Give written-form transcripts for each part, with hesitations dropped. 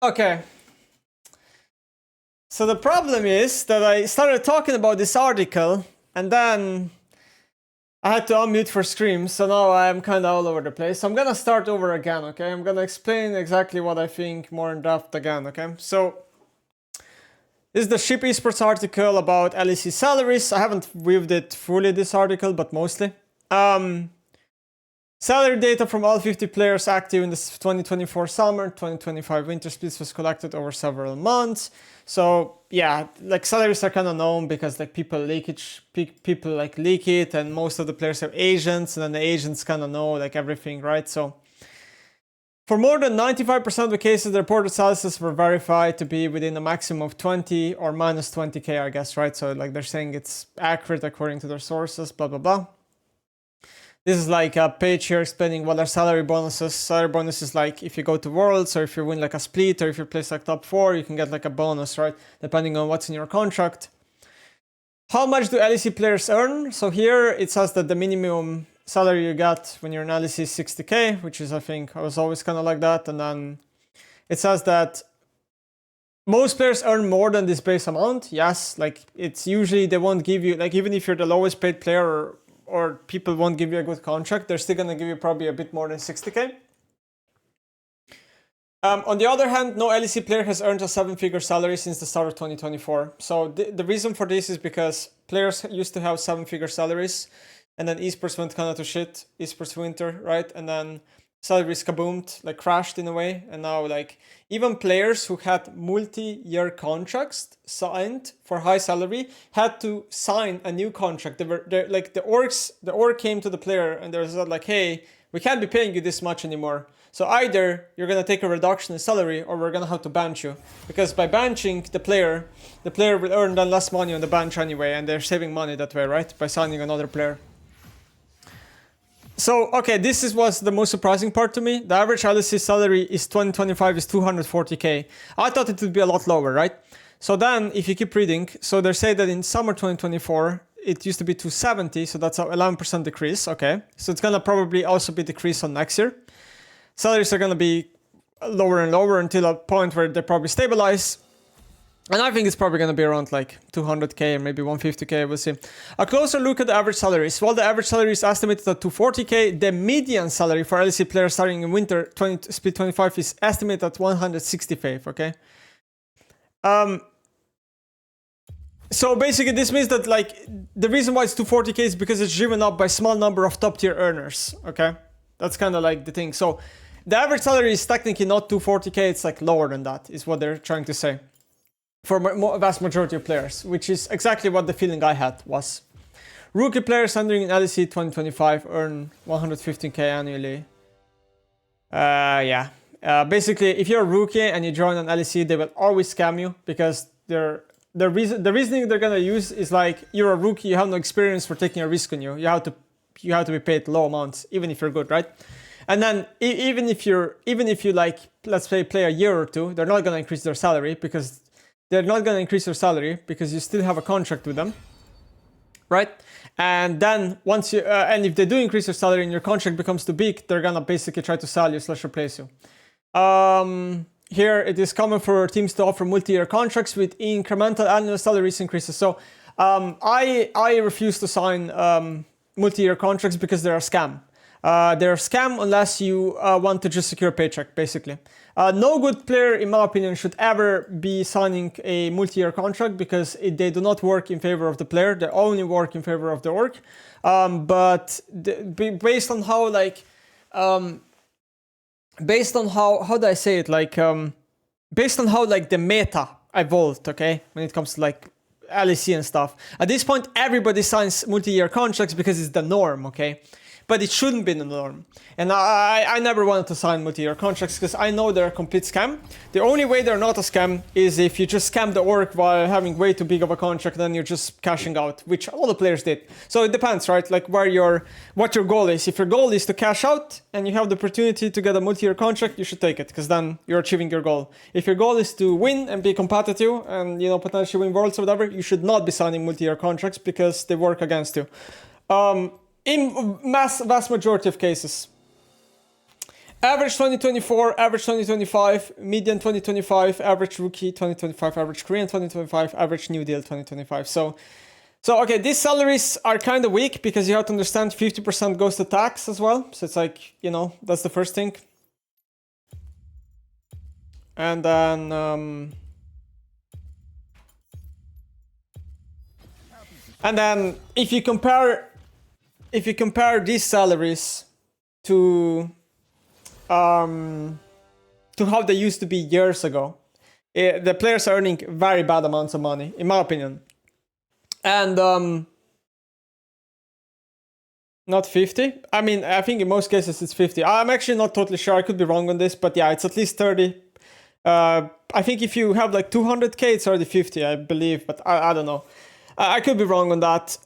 Okay. So the problem is that I started talking about this article and then I had to unmute for Scream, so now I'm kind of all over the place. So I'm gonna start over again, okay? I'm gonna explain exactly what I think more in depth again, okay? So this is the Ship Esports article about LEC salaries. I haven't viewed it fully, this article, but mostly. Salary data from all 50 players active in the 2024 summer, 2025 winter splits was collected over several months. So yeah, like salaries are kind of known because like people leak it, and most of the players have agents, and then the agents kind of know like everything, right? So for more than 95% of the cases, the reported salaries were verified to be within a maximum of 20 or minus 20k, I guess, right? So like they're saying it's accurate according to their sources, blah blah blah. This is like a page here explaining what are salary bonuses. Salary bonus is like if you go to Worlds or if you win like a split or if you place like top 4, you can get like a bonus, right? Depending on what's in your contract. How much do LEC players earn? So here it says that the minimum salary you get when you're in LEC is 60k, which is I think I was always kind of like that. And then it says that most players earn more than this base amount. Yes, like it's usually they won't give you, like even if you're the lowest paid player or people won't give you a good contract, they're still going to give you probably a bit more than 60k. On the other hand, no LEC player has earned a 7-figure salary since the start of 2024. So the reason for this is because players used to have 7-figure salaries, and then esports went kind of to shit, esports winter, right? And then salaries kaboomed, like crashed in a way, and now like even players who had multi-year contracts signed for high salary had to sign a new contract. They're like the org came to the player and they said like, hey, we can't be paying you this much anymore. So either you're gonna take a reduction in salary or we're gonna have to bench you, because by benching the player will earn then less money on the bench anyway, and they're saving money that way, right? By signing another player. So, okay, this was the most surprising part to me. The average LEC salary is 2025 is 240k. I thought it would be a lot lower, right? So then, if you keep reading, so they say that in summer 2024, it used to be 270, so that's an 11% decrease, okay? So it's gonna probably also be decreased on next year. Salaries are gonna be lower and lower until a point where they probably stabilize. And I think it's probably going to be around like 200k or maybe 150k, we'll see. A closer look at the average salaries. While the average salary is estimated at 240k, the median salary for LEC players starting in winter split 25 is estimated at 165, okay? So basically this means that like the reason why it's 240k is because it's driven up by small number of top tier earners, okay? That's kind of like the thing. So the average salary is technically not 240k, it's like lower than that, is what they're trying to say. For vast majority of players, which is exactly what the feeling I had was. Rookie players entering in LEC 2025 earn 115k annually. Yeah. Basically, if you're a rookie and you join an LEC, they will always scam you because the reasoning they're gonna use is like you're a rookie, you have no experience for taking a risk on you. You have to be paid low amounts, even if you're good, right? And then even if you like, let's say play a year or two, they're not gonna increase their salary because they're not going to increase your salary because you still have a contract with them, right? And then once you, and if they do increase your salary and your contract becomes too big, they're going to basically try to sell you / replace you. Here it is common for teams to offer multi-year contracts with incremental annual salaries increases. So I refuse to sign multi-year contracts because they're a scam. They're a scam unless you want to just secure a paycheck, basically. No good player, in my opinion, should ever be signing a multi-year contract because they do not work in favor of the player. They only work in favor of the org. But based on how, like, based on how do I say it? Like, based on how, like, the meta evolved, okay, when it comes to, like, LEC and stuff. At this point, everybody signs multi-year contracts because it's the norm, okay? But it shouldn't be the norm. And I never wanted to sign multi-year contracts because I know they're a complete scam. The only way they're not a scam is if you just scam the org while having way too big of a contract, then you're just cashing out, which all the players did. So it depends, right? Like what your goal is. If your goal is to cash out and you have the opportunity to get a multi-year contract, you should take it because then you're achieving your goal. If your goal is to win and be competitive and, you know, potentially win worlds or whatever, you should not be signing multi-year contracts because they work against you. In vast majority of cases. Average 2024, average 2025, median 2025, average rookie 2025, average Korean 2025, average new deal 2025. So okay, these salaries are kind of weak because you have to understand 50% goes to tax as well. So it's like, you know, that's the first thing. And then if you compare these salaries to how they used to be years ago, the players are earning very bad amounts of money, in my opinion. And not 50. I mean, I think in most cases it's 50. I'm actually not totally sure. I could be wrong on this, but yeah, it's at least 30. I think if you have like 200k, it's already 50, I believe, but I don't know. I could be wrong on that.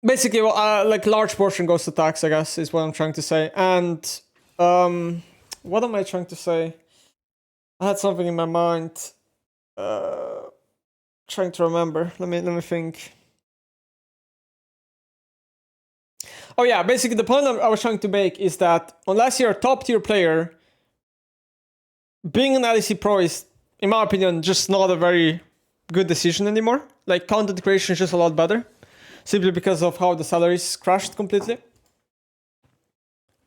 Basically, like large portion goes to tax, I guess, is what I'm trying to say. And what am I trying to say? I had something in my mind. Trying to remember. Let me think. Oh yeah, basically the point I was trying to make is that unless you're a top tier player, being an LEC Pro is, in my opinion, just not a very good decision anymore. Like content creation is just a lot better, simply because of how the salaries crashed completely.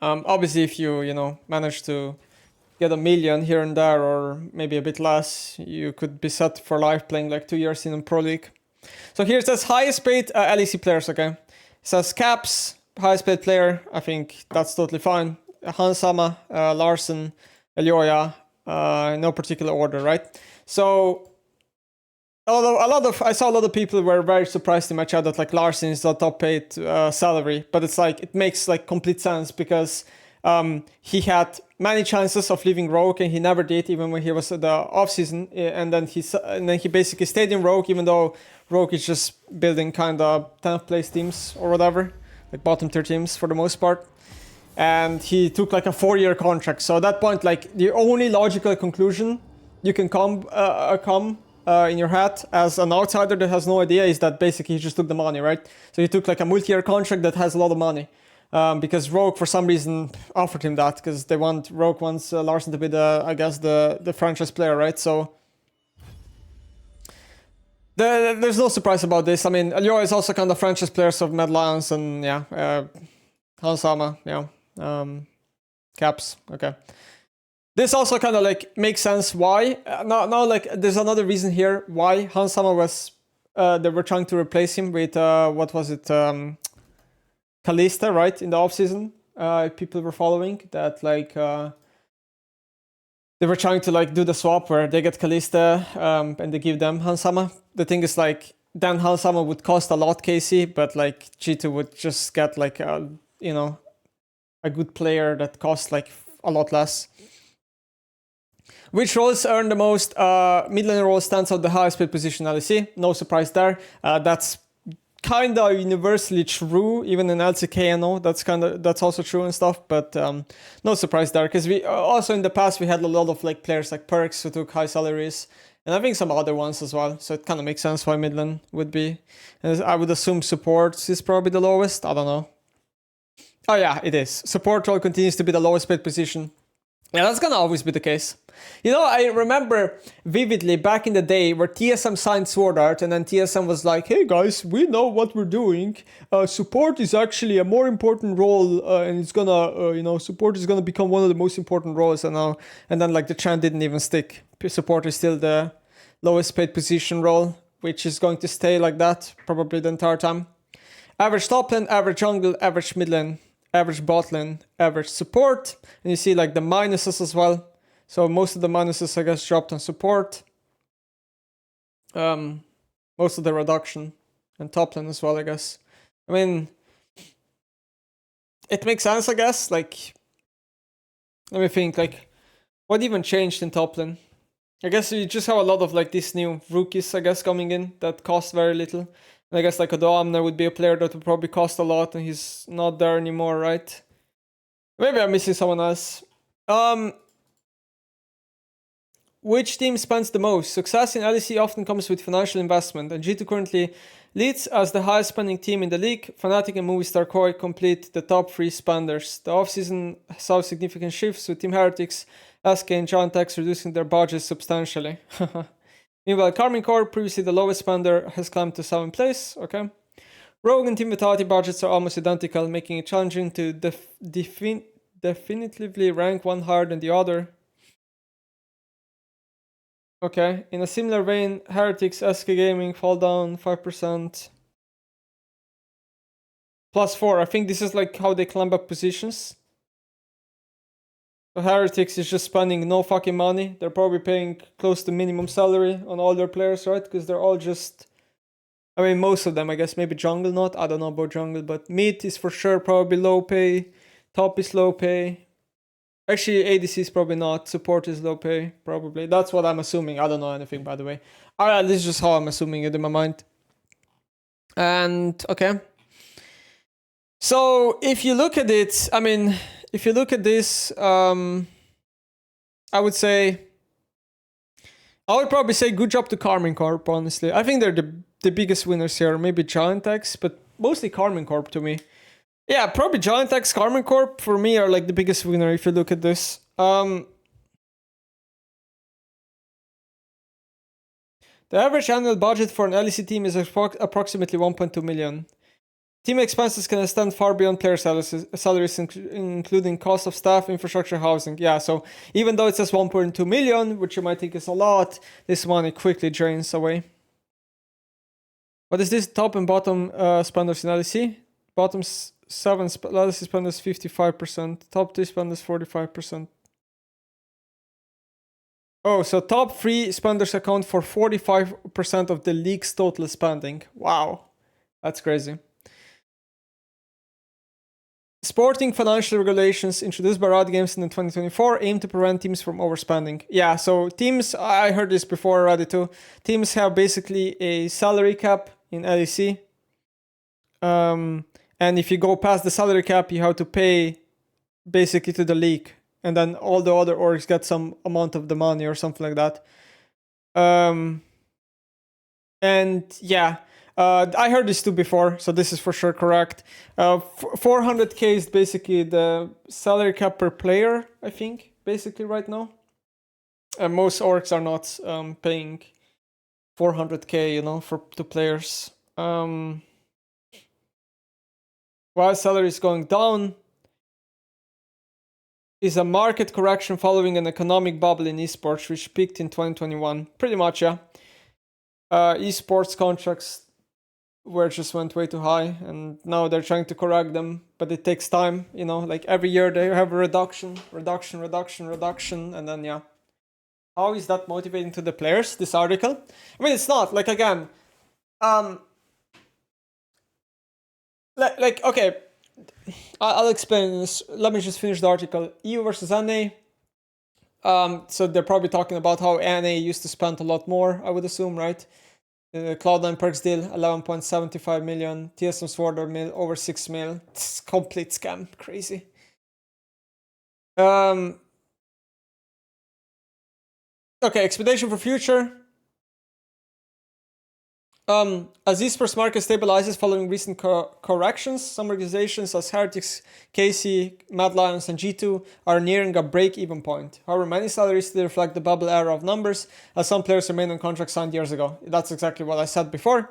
Obviously, if you know, manage to get $1 million here and there, or maybe a bit less, you could be set for life playing like 2 years in a pro league. So here it says highest paid LEC players, okay? It says Caps, highest paid player. I think that's totally fine. Hansama, Larsen, Elioya, in no particular order, right? So I saw a lot of people were very surprised in my chat that like Larsen is the top paid salary, but it's like, it makes like complete sense because he had many chances of leaving Rogue and he never did, even when he was at the off season. And then he basically stayed in Rogue, even though Rogue is just building kind of 10th place teams or whatever, like bottom tier teams for the most part. And he took like a 4-year contract. So at that point, like the only logical conclusion you can come in your head as an outsider that has no idea is that basically he just took the money, right? So he took like a multi-year contract that has a lot of money. Because Rogue, for some reason, offered him that because Rogue wants Larsen to be the franchise player, right? So there's no surprise about this. I mean, Elioya is also kind of franchise players of Mad Lions and yeah, Hansama, yeah, Caps, okay. This also kind of like makes sense why. Now like there's another reason here why Hansama was, they were trying to replace him with, what was it, Kalista, right, in the offseason. People were following that, like, they were trying to like do the swap where they get Kalista and they give them Hansama. The thing is like, then Hansama would cost a lot, KC, but like G2 would just get like, you know, a good player that costs like a lot less. Which roles earn the most? Mid lane role stands out the highest paid position LEC. No surprise there. That's kind of universally true, even in LCK. That's also true and stuff, but no surprise there, because we also in the past we had a lot of like players like Perks who took high salaries, and I think some other ones as well. So it kind of makes sense why mid lane would be. And I would assume support is probably the lowest. I don't know. Oh yeah, it is. Support role continues to be the lowest paid position. Yeah, that's gonna always be the case. You know, I remember vividly back in the day where TSM signed Sword Art, and then TSM was like, hey guys, we know what we're doing. Support is actually a more important role, and it's gonna, you know, support is gonna become one of the most important roles. And then like the trend didn't even stick. Support is still the lowest paid position role, which is going to stay like that probably the entire time. Average top lane, average jungle, average mid lane, average bot lane, average support, and you see like the minuses as well. So most of the minuses, I guess, dropped on support. Most of the reduction and top lane as well, I guess. I mean, it makes sense, I guess. Like, let me think, like, what even changed in top lane? I guess you just have a lot of like these new rookies, I guess, coming in that cost very little. And I guess like Odoamne would be a player that would probably cost a lot, and he's not there anymore, right? Maybe I'm missing someone else. which team spends the most? Success in LEC often comes with financial investment, and G2 currently leads as the highest spending team in the league. Fnatic and Movistar Koi complete the top 3 spenders. The offseason saw significant shifts with Team Heretics, SK and Giantex reducing their budgets substantially. Meanwhile, Karmine Corp, previously the lowest spender, has climbed to 7th place. Okay. Rogue and Team Vitality budgets are almost identical, making it challenging to definitively rank one higher than the other. Okay, in a similar vein, Heretics, SK Gaming fall down 5%. +4. I think this is like how they climb up positions. So Heretics is just spending no fucking money. They're probably paying close to minimum salary on all their players, right? Because they're all just... I mean, most of them, I guess. Maybe Jungle not. I don't know about Jungle, but Mid is for sure probably low pay. Top is low pay. Actually, ADC is probably not. Support is low pay, probably. That's what I'm assuming. I don't know anything, by the way. Alright, this is just how I'm assuming it in my mind. And, okay. So, if you look at it, I mean, if you look at this, I would say... I would probably say good job to Karmine Corp, honestly. I think they're the biggest winners here. Maybe Giantex, but mostly Karmine Corp to me. Yeah, probably Giantex, Karmine Corp for me are like the biggest winner if you look at this. The average annual budget for an LEC team is approximately 1.2 million. Team expenses can extend far beyond player salaries, including cost of staff, infrastructure, housing. Yeah, so even though it says 1.2 million, which you might think is a lot, this money quickly drains away. What is this? Top and bottom spenders in LEC? Bottom 7 LEC spenders 55%. Top 3 spenders 45%. Oh, so top 3 spenders account for 45% of the league's total spending. Wow, that's crazy. Sporting financial regulations introduced by Riot Games in 2024 aim to prevent teams from overspending. Yeah, so teams, I heard this before, I read it too. Teams have basically a salary cap in LEC. And if you go past the salary cap, you have to pay basically to the league. And then all the other orgs get some amount of the money or something like that. And yeah, I heard this too before, so this is for sure correct. 400k is basically the salary cap per player, I think, basically right now. Most orgs are not paying 400k, you know, to players. While salary is going down, is a market correction following an economic bubble in esports, which peaked in 2021. Pretty much, yeah. Esports contracts just went way too high, and now they're trying to correct them, but it takes time, you know, like every year they have a reduction, and then, yeah. How is that motivating to the players, this article? I mean, it's not, like, again, like, okay, I'll explain this. Let me just finish the article. EU versus NA. So they're probably talking about how NA used to spend a lot more, I would assume, right? Cloud9 Perks deal, 11.75 million. TSM Sword mil, over 6 mil. It's complete scam. Crazy. Okay, expectation for future. As esports market stabilizes following recent corrections, some organizations as Heretics, KC, Mad Lions, and G2 are nearing a break-even point. However, many salaries still reflect the bubble era of numbers, as some players remain on contracts signed years ago. That's exactly what I said before.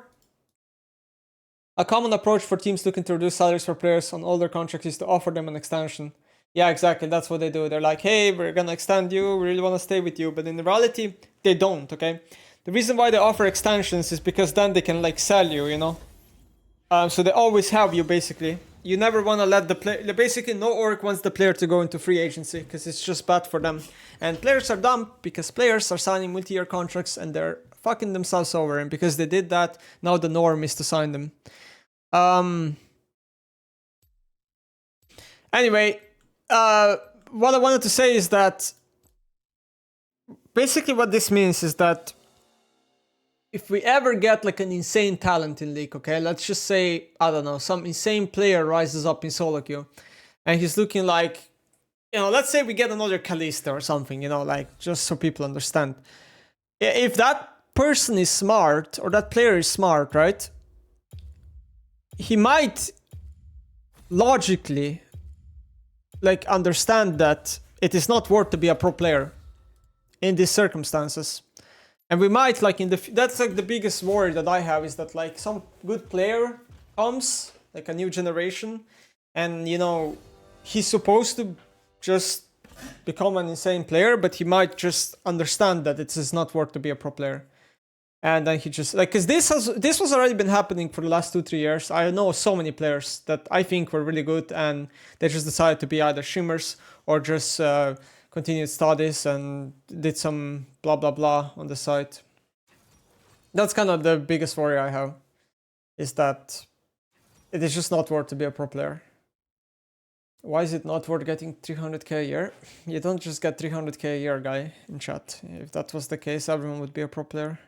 A common approach for teams looking to reduce salaries for players on older contracts is to offer them an extension. Yeah, exactly, that's what they do. They're like, hey, we're gonna extend you, we really wanna stay with you, but in reality, they don't, okay? The reason why they offer extensions is because then they can like sell you, you know? So they always have you, basically. You never want to let the player... Basically, no org wants the player to go into free agency because it's just bad for them. And players are dumb because players are signing multi-year contracts and they're fucking themselves over. And because they did that, now the norm is to sign them. Anyway, what I wanted to say is that... Basically what this means is that if we ever get like an insane talent in League, okay, let's just say, I don't know, some insane player rises up in solo queue and he's looking like you know, let's say we get another Kalista or something, you know, like just so people understand. If that person is smart or that player is smart, right? He might logically like understand that it is not worth to be a pro player in these circumstances. And we might like that's like the biggest worry that I have, is that like some good player comes, like a new generation, and you know, he's supposed to just become an insane player, but he might just understand that it is not worth to be a pro player. And then he just like, because this was already been happening for the last 2-3 years. I know so many players that I think were really good, and they just decided to be either shimmers or just continued studies and did some blah blah blah on the side. That's kind of the biggest worry I have, is that it is just not worth to be a pro player. Why is it not worth getting 300k a year? You don't just get 300k a year, guy, in chat. If that was the case, everyone would be a pro player.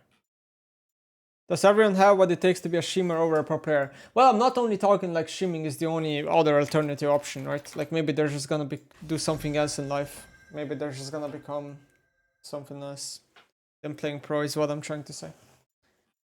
Does everyone have what it takes to be a shimmer over a pro player? Well, I'm not only talking like shimming is the only other alternative option, right? Like maybe they're just gonna do something else in life. Maybe they're just gonna become something else. Then playing pro is what I'm trying to say.